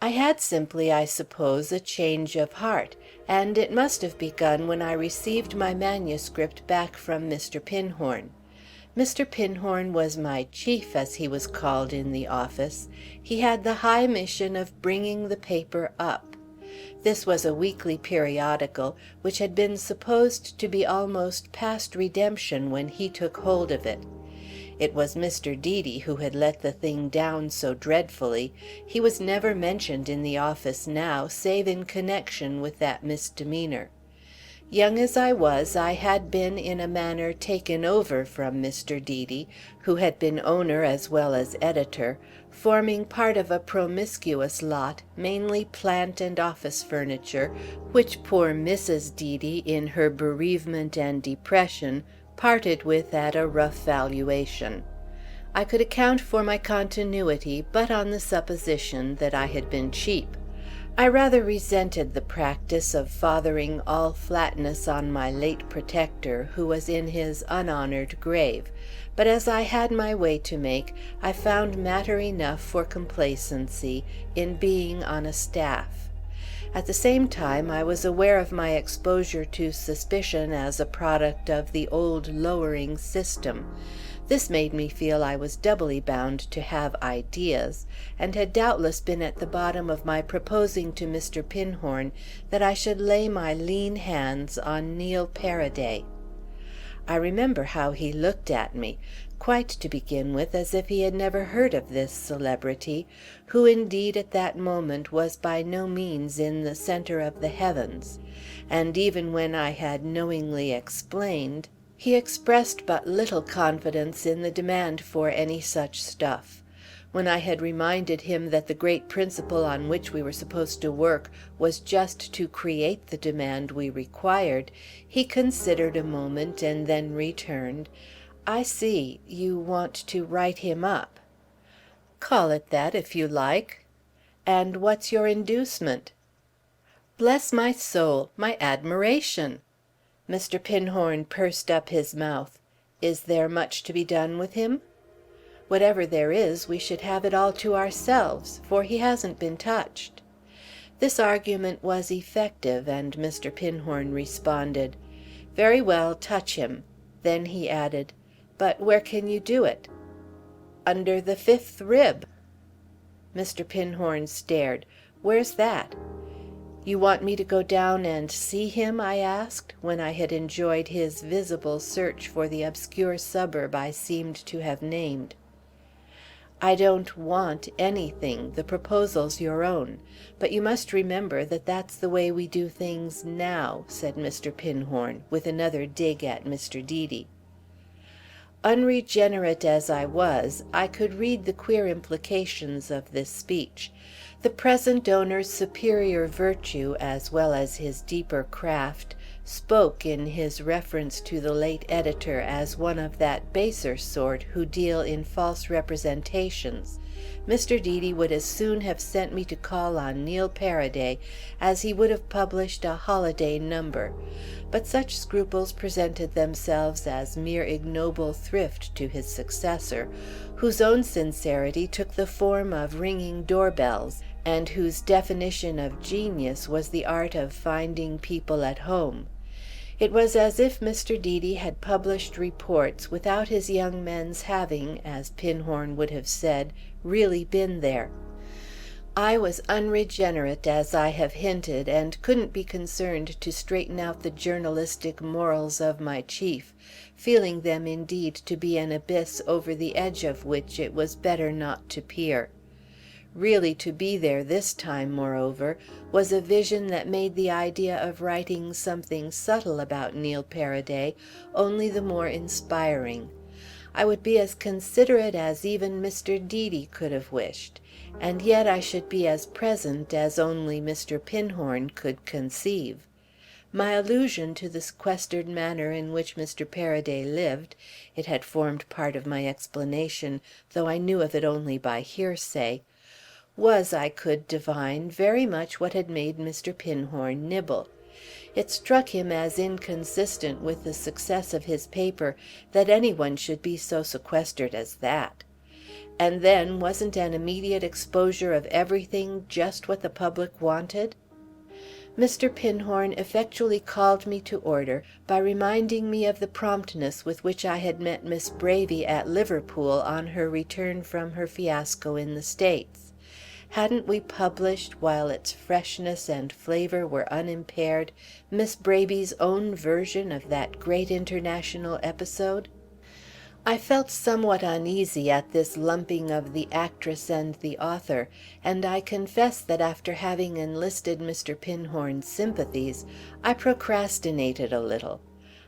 I had simply, I suppose, a change of heart, and it must have begun when I received my manuscript back from Mr. Pinhorn. Mr. Pinhorn was my chief, as he was called in the office. He had the high mission of bringing the paper up. This was a weekly periodical, which had been supposed to be almost past redemption when he took hold of it. It was Mr. Deedy who had let the thing down so dreadfully. He was never mentioned in the office now, save in connection with that misdemeanor. Young as I was, I had been in a manner taken over from Mr. Deedy, who had been owner as well as editor, forming part of a promiscuous lot, mainly plant and office furniture, which poor Mrs. Deedy, in her bereavement and depression, parted with at a rough valuation. I could account for my continuity but on the supposition that I had been cheap. I rather resented the practice of fathering all flatness on my late protector, who was in his unhonored grave, but as I had my way to make, I found matter enough for complacency in being on a staff. At the same time, I was aware of my exposure to suspicion as a product of the old lowering system. This made me feel I was doubly bound to have ideas, and had doubtless been at the bottom of my proposing to Mr. Pinhorn that I should lay my lean hands on Neil Paraday. I remember how he looked at me, quite to begin with as if he had never heard of this celebrity, who indeed at that moment was by no means in the centre of the heavens, and even when I had knowingly explained, he expressed but little confidence in the demand for any such stuff. When I had reminded him that the great principle on which we were supposed to work was just to create the demand we required, he considered a moment and then returned, "I see, you want to write him up." "Call it that, if you like." "And what's your inducement?" "Bless my soul, my admiration!" Mr. Pinhorn pursed up his mouth. "Is there much to be done with him?" "Whatever there is, we should have it all to ourselves, for he hasn't been touched." This argument was effective, and Mr. Pinhorn responded, "Very well, touch him." Then he added, "But where can you do it?" "Under the fifth rib." Mr. Pinhorn stared. "Where's that?" "You want me to go down and see him?" I asked, when I had enjoyed his visible search for the obscure suburb I seemed to have named. "I don't want anything. The proposal's your own. But you must remember that that's the way we do things now," said Mr. Pinhorn, with another dig at Mr. Deedy. Unregenerate as I was, I could read the queer implications of this speech. The present owner's superior virtue, as well as his deeper craft, spoke in his reference to the late editor as one of that baser sort who deal in false representations. Mr. Deedy would as soon have sent me to call on Neil Paraday as he would have published a holiday number, but such scruples presented themselves as mere ignoble thrift to his successor, whose own sincerity took the form of ringing doorbells, and whose definition of genius was the art of finding people at home. It was as if Mr. Deedy had published reports without his young men's having, as Pinhorn would have said, really been there. I was unregenerate, as I have hinted, and couldn't be concerned to straighten out the journalistic morals of my chief, feeling them indeed to be an abyss over the edge of which it was better not to peer. Really to be there this time, moreover, was a vision that made the idea of writing something subtle about Neil Paraday only the more inspiring. I would be as considerate as even Mr. Deedy could have wished, and yet I should be as present as only Mr. Pinhorn could conceive. My allusion to the sequestered manner in which Mr. Paraday lived (it had formed part of my explanation, though I knew of it only by hearsay) was, I could divine, very much what had made Mr. Pinhorn nibble. It struck him as inconsistent with the success of his paper that any one should be so sequestered as that. And then wasn't an immediate exposure of everything just what the public wanted? Mr. Pinhorn effectually called me to order by reminding me of the promptness with which I had met Miss Braby at Liverpool on her return from her fiasco in the States. Hadn't we published, while its freshness and flavor were unimpaired, Miss Braby's own version of that great international episode? I felt somewhat uneasy at this lumping of the actress and the author, and I confess that after having enlisted Mr. Pinhorn's sympathies, I procrastinated a little.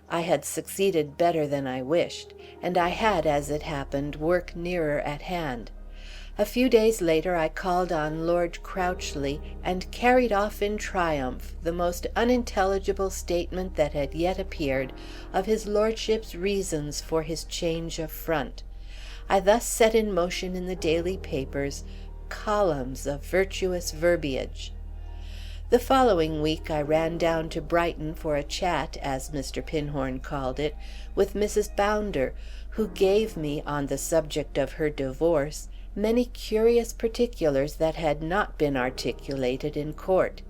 I had succeeded better than I wished, and I had, as it happened, work nearer at hand. A few days later I called on Lord Crouchley, and carried off in triumph the most unintelligible statement that had yet appeared of his lordship's reasons for his change of front. I thus set in motion in the daily papers columns of virtuous verbiage. The following week I ran down to Brighton for a chat, as Mr. Pinhorn called it, with Mrs. Bounder, who gave me, on the subject of her divorce, many curious particulars that had not been articulated in court.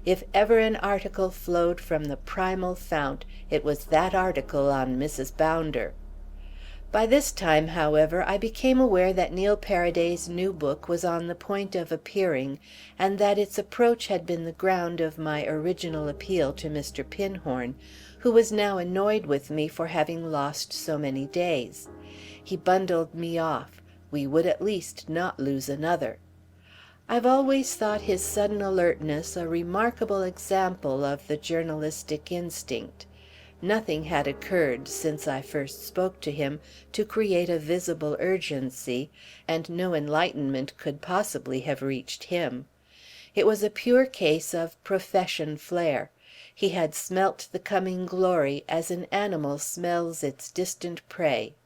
If ever an article flowed from the primal fount, it was that article on Mrs. Bounder. By this time, however, I became aware that Neil Paraday's new book was on the point of appearing, and that its approach had been the ground of my original appeal to Mr. Pinhorn, who was now annoyed with me for having lost so many days. He bundled me off. We would at least not lose another. I've always thought his sudden alertness a remarkable example of the journalistic instinct. Nothing had occurred, since I first spoke to him, to create a visible urgency, and no enlightenment could possibly have reached him. It was a pure case of profession flair. He had smelt the coming glory as an animal smells its distant prey.